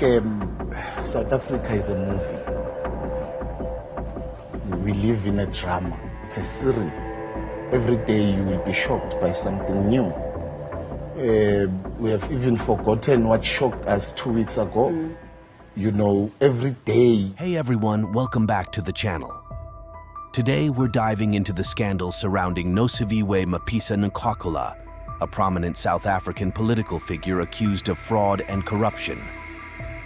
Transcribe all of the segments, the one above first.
South Africa is a movie. We live in a drama. It's a series. Every day you will be shocked by something new. We have even forgotten what shocked us 2 weeks ago. You know, every day. Hey everyone, welcome back to the channel. Today we're diving into the scandal surrounding Nosiviwe Mapisa-Nqakula, a prominent South African political figure accused of fraud and corruption.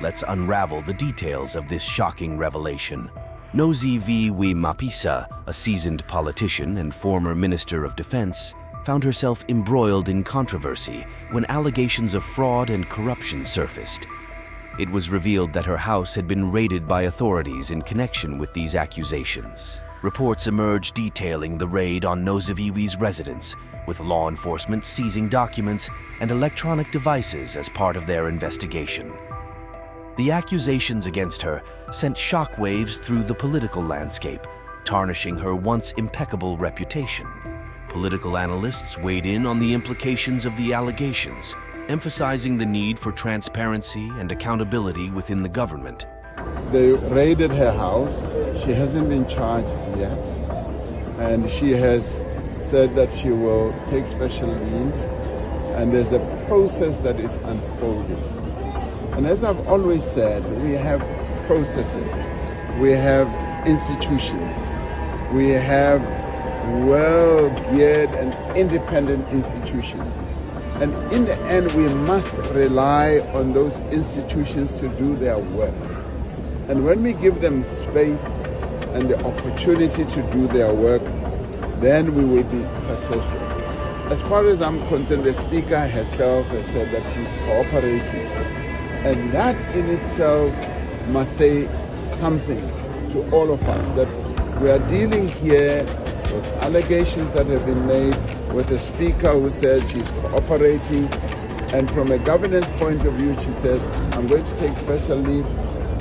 Let's unravel the details of this shocking revelation. Nosiviwe Mapisa, a seasoned politician and former Minister of Defense, found herself embroiled in controversy when allegations of fraud and corruption surfaced. It was revealed that her house had been raided by authorities in connection with these accusations. Reports emerged detailing the raid on Nosiviwe's residence, with law enforcement seizing documents and electronic devices as part of their investigation. The accusations against her sent shockwaves through the political landscape, tarnishing her once impeccable reputation. Political analysts weighed in on the implications of the allegations, emphasizing the need for transparency and accountability within the government. They raided her house. She hasn't been charged yet, and she has said that she will take special leave, and there's a process that is unfolding. And as I've always said, we have processes, we have institutions, we have well-geared and independent institutions. And in the end, we must rely on those institutions to do their work. And when we give them space and the opportunity to do their work, then we will be successful. As far as I'm concerned, the Speaker herself has said that she's cooperating. And that in itself must say something to all of us, that we are dealing here with allegations that have been made, with a Speaker who says she's cooperating, and from a governance point of view, she says, I'm going to take special leave,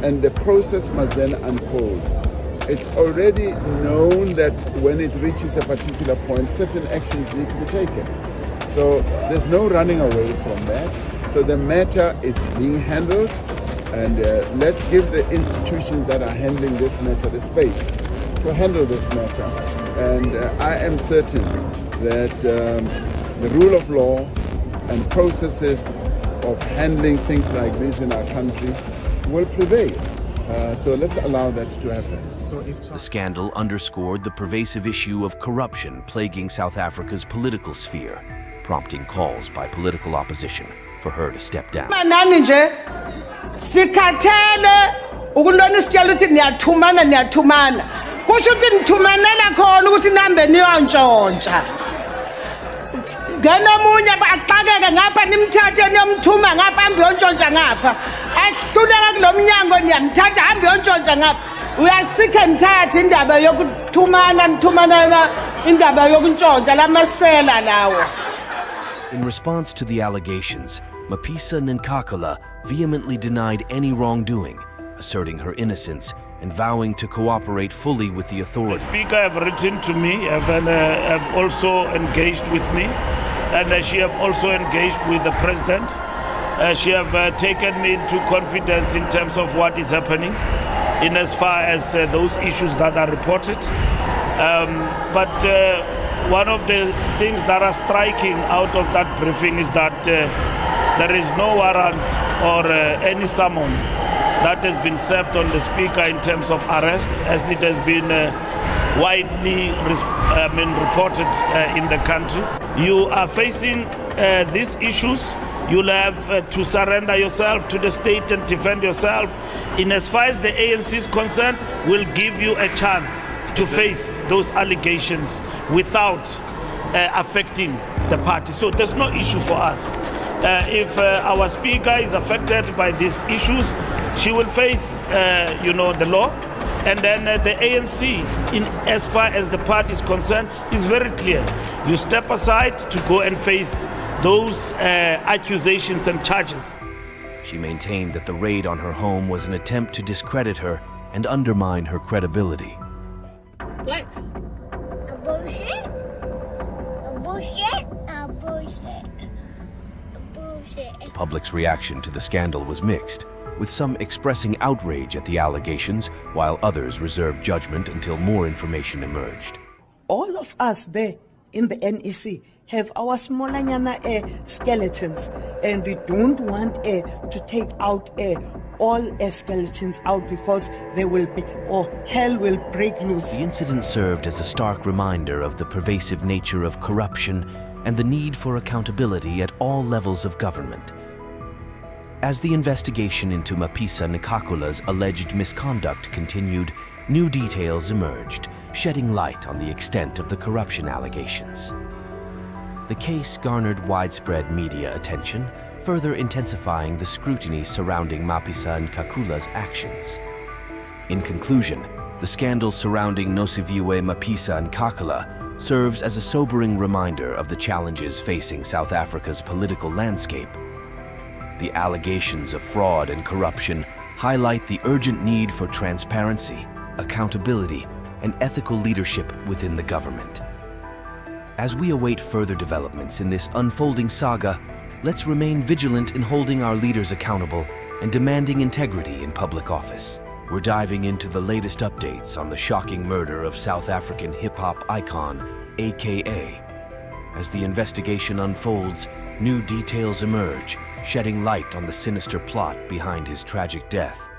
and the process must then unfold. It's already known that when it reaches a particular point, certain actions need to be taken. So there's no running away from that. So the matter is being handled, and let's give the institutions that are handling this matter the space to handle this matter. And I am certain that the rule of law and processes of handling things like this in our country will prevail. So let's allow that to happen. The scandal underscored the pervasive issue of corruption plaguing South Africa's political sphere, prompting calls by political opposition for her to step down. We are sick and tired indaba yokuthumana indaba yokuntshontsha lamasela lawo. In response to the allegations, Mapisa-Nqakula vehemently denied any wrongdoing, asserting her innocence and vowing to cooperate fully with the authorities. The Speaker have written to me, have also engaged with me, and she have also engaged with the President. She have taken me into confidence in terms of what is happening, in as far as those issues that are reported. But one of the things that are striking out of that briefing is that there is no warrant or any summon that has been served on the Speaker in terms of arrest, as it has been widely reported in the country. You are facing these issues. You'll have to surrender yourself to the state and defend yourself. In as far as the ANC is concerned, we'll give you a chance to face those allegations without affecting the party. So there's no issue for us. If our Speaker is affected by these issues, she will face, the law. And then the ANC, in as far as the party is concerned, is very clear. You step aside to go and face those accusations and charges. She maintained that the raid on her home was an attempt to discredit her and undermine her credibility. What? A bullshit? A bullshit? A bullshit? A bullshit? The public's reaction to the scandal was mixed. with some expressing outrage at the allegations, while others reserved judgment until more information emerged. All of us there in the NEC have our smallanyana skeletons, and we don't want to take out all skeletons out, because there will be, or hell will break loose. The incident served as a stark reminder of the pervasive nature of corruption and the need for accountability at all levels of government. As the investigation into Mapisa-Nqakula's alleged misconduct continued, new details emerged, shedding light on the extent of the corruption allegations. The case garnered widespread media attention, further intensifying the scrutiny surrounding Mapisa-Nqakula's actions. In conclusion, the scandal surrounding Nosiviwe Mapisa-Nqakula serves as a sobering reminder of the challenges facing South Africa's political landscape. The allegations of fraud and corruption highlight the urgent need for transparency, accountability, and ethical leadership within the government. As we await further developments in this unfolding saga, let's remain vigilant in holding our leaders accountable and demanding integrity in public office. We're diving into the latest updates on the shocking murder of South African hip-hop icon, AKA. As the investigation unfolds, new details emerge, shedding light on the sinister plot behind his tragic death.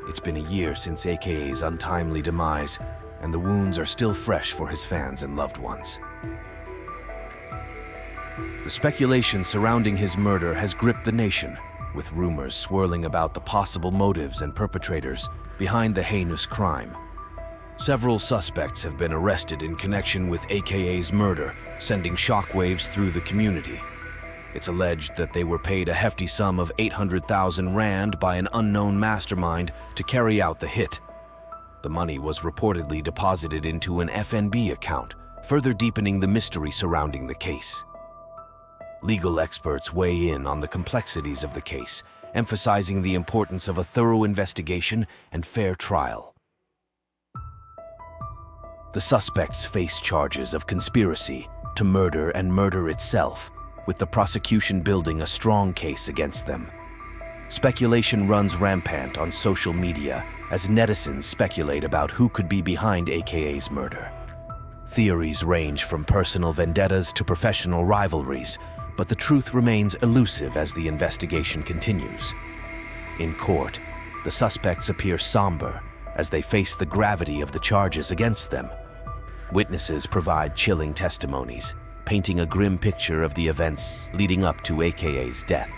It's been a year since AKA's untimely demise, and the wounds are still fresh for his fans and loved ones. The speculation surrounding his murder has gripped the nation, with rumors swirling about the possible motives and perpetrators behind the heinous crime. Several suspects have been arrested in connection with AKA's murder, sending shockwaves through the community. It's alleged that they were paid a hefty sum of 800,000 rand by an unknown mastermind to carry out the hit. The money was reportedly deposited into an FNB account, further deepening the mystery surrounding the case. Legal experts weigh in on the complexities of the case, emphasizing the importance of a thorough investigation and fair trial. The suspects face charges of conspiracy to murder and murder itself, with the prosecution building a strong case against them. Speculation runs rampant on social media as netizens speculate about who could be behind AKA's murder. Theories range from personal vendettas to professional rivalries, but the truth remains elusive as the investigation continues. In court, the suspects appear somber as they face the gravity of the charges against them. Witnesses provide chilling testimonies, painting a grim picture of the events leading up to AKA's death.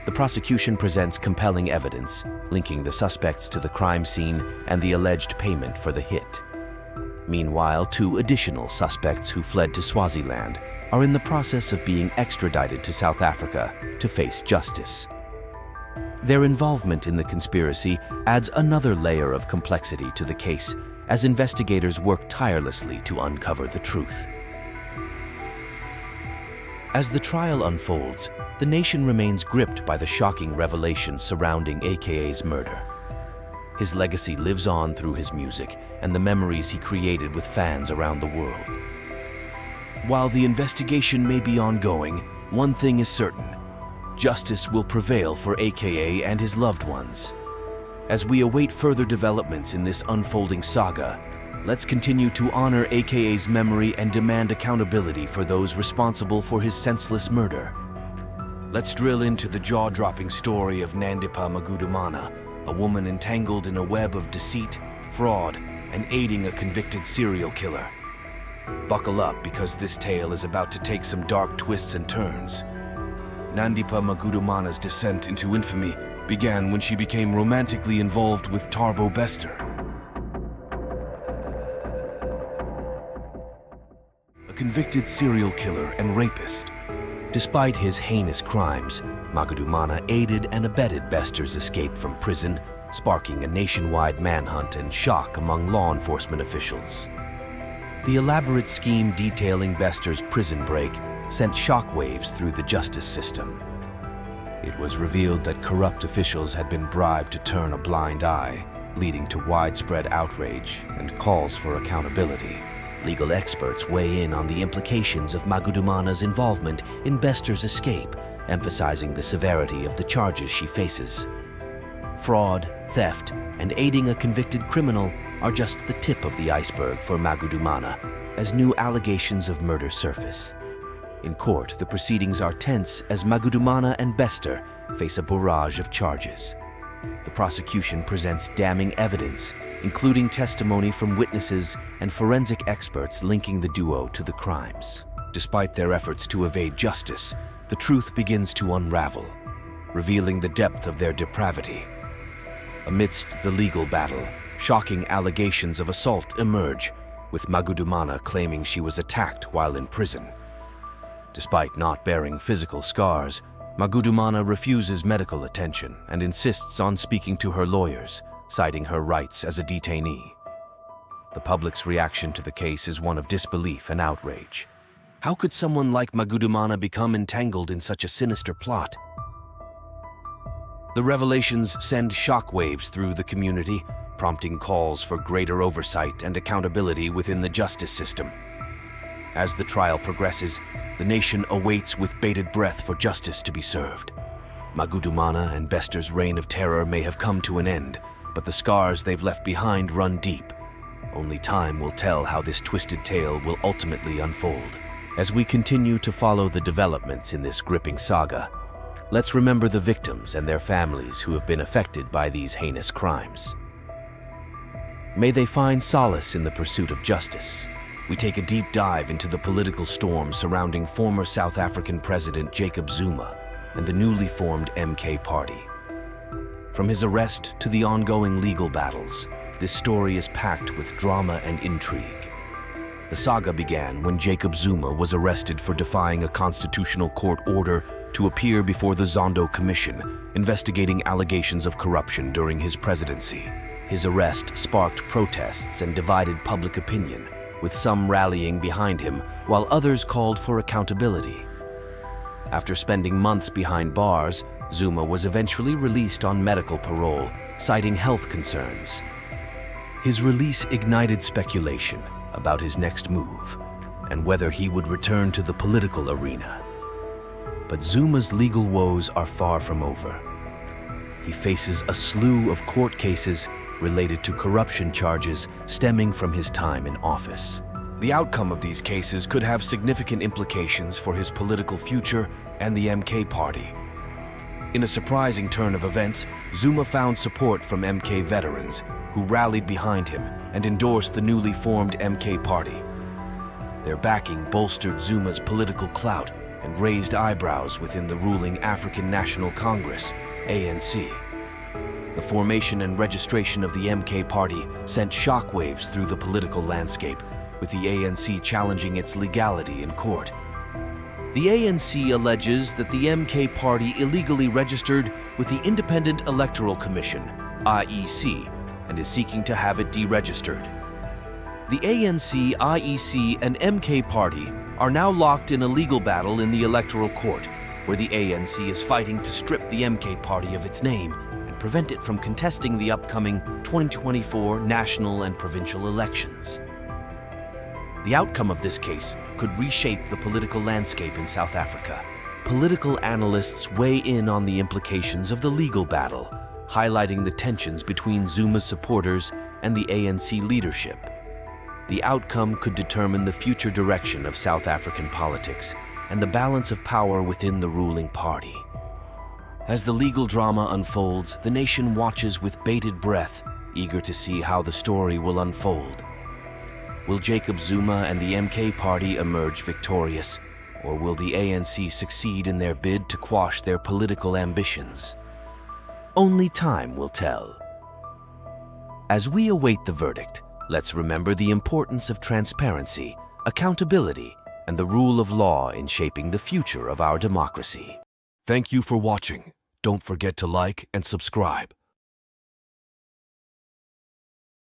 The prosecution presents compelling evidence, linking the suspects to the crime scene and the alleged payment for the hit. Meanwhile, 2 additional suspects who fled to Swaziland are in the process of being extradited to South Africa to face justice. Their involvement in the conspiracy adds another layer of complexity to the case as investigators work tirelessly to uncover the truth. As the trial unfolds, the nation remains gripped by the shocking revelations surrounding AKA's murder. His legacy lives on through his music and the memories he created with fans around the world. While the investigation may be ongoing, one thing is certain: justice will prevail for AKA and his loved ones. As we await further developments in this unfolding saga, let's continue to honor AKA's memory and demand accountability for those responsible for his senseless murder. Let's drill into the jaw-dropping story of Nandipha Magudumana, a woman entangled in a web of deceit, fraud, and aiding a convicted serial killer. Buckle up, because this tale is about to take some dark twists and turns. Nandipha Magudumana's descent into infamy began when she became romantically involved with Thabo Bester, a convicted serial killer and rapist. Despite his heinous crimes, Magudumana aided and abetted Bester's escape from prison, sparking a nationwide manhunt and shock among law enforcement officials. The elaborate scheme detailing Bester's prison break sent shockwaves through the justice system. It was revealed that corrupt officials had been bribed to turn a blind eye, leading to widespread outrage and calls for accountability. Legal experts weigh in on the implications of Magudumana's involvement in Bester's escape, emphasizing the severity of the charges she faces. Fraud, theft, and aiding a convicted criminal are just the tip of the iceberg for Magudumana as new allegations of murder surface. In court, the proceedings are tense as Magudumana and Bester face a barrage of charges. The prosecution presents damning evidence, including testimony from witnesses and forensic experts linking the duo to the crimes. Despite their efforts to evade justice, the truth begins to unravel, revealing the depth of their depravity. Amidst the legal battle, shocking allegations of assault emerge, with Magudumana claiming she was attacked while in prison. Despite not bearing physical scars, Magudumana refuses medical attention and insists on speaking to her lawyers, citing her rights as a detainee. The public's reaction to the case is one of disbelief and outrage. How could someone like Magudumana become entangled in such a sinister plot? The revelations send shockwaves through the community, prompting calls for greater oversight and accountability within the justice system. As the trial progresses, the nation awaits with bated breath for justice to be served. Magudumana and Bester's reign of terror may have come to an end, but the scars they've left behind run deep. Only time will tell how this twisted tale will ultimately unfold. As we continue to follow the developments in this gripping saga, let's remember the victims and their families who have been affected by these heinous crimes. May they find solace in the pursuit of justice. We take a deep dive into the political storm surrounding former South African President Jacob Zuma and the newly formed MK Party. From his arrest to the ongoing legal battles, this story is packed with drama and intrigue. The saga began when Jacob Zuma was arrested for defying a constitutional court order to appear before the Zondo Commission, investigating allegations of corruption during his presidency. His arrest sparked protests and divided public opinion, with some rallying behind him while others called for accountability. After spending months behind bars, Zuma was eventually released on medical parole, citing health concerns. His release ignited speculation about his next move and whether he would return to the political arena. But Zuma's legal woes are far from over. He faces a slew of court cases related to corruption charges stemming from his time in office. The outcome of these cases could have significant implications for his political future and the MK Party. In a surprising turn of events, Zuma found support from MK veterans who rallied behind him and endorsed the newly formed MK Party. Their backing bolstered Zuma's political clout and raised eyebrows within the ruling African National Congress, ANC. The formation and registration of the MK Party sent shockwaves through the political landscape, with the ANC challenging its legality in court. The ANC alleges that the MK Party illegally registered with the Independent Electoral Commission, IEC, and is seeking to have it deregistered. The ANC, IEC, and MK Party are now locked in a legal battle in the Electoral Court, where the ANC is fighting to strip the MK Party of its name and prevent it from contesting the upcoming 2024 national and provincial elections. The outcome of this case could reshape the political landscape in South Africa. Political analysts weigh in on the implications of the legal battle, highlighting the tensions between Zuma's supporters and the ANC leadership. The outcome could determine the future direction of South African politics and the balance of power within the ruling party. As the legal drama unfolds, the nation watches with bated breath, eager to see how the story will unfold. Will Jacob Zuma and the MK Party emerge victorious, or will the ANC succeed in their bid to quash their political ambitions? Only time will tell. As we await the verdict, let's remember the importance of transparency, accountability, and the rule of law in shaping the future of our democracy. Thank you for watching. Don't forget to like and subscribe.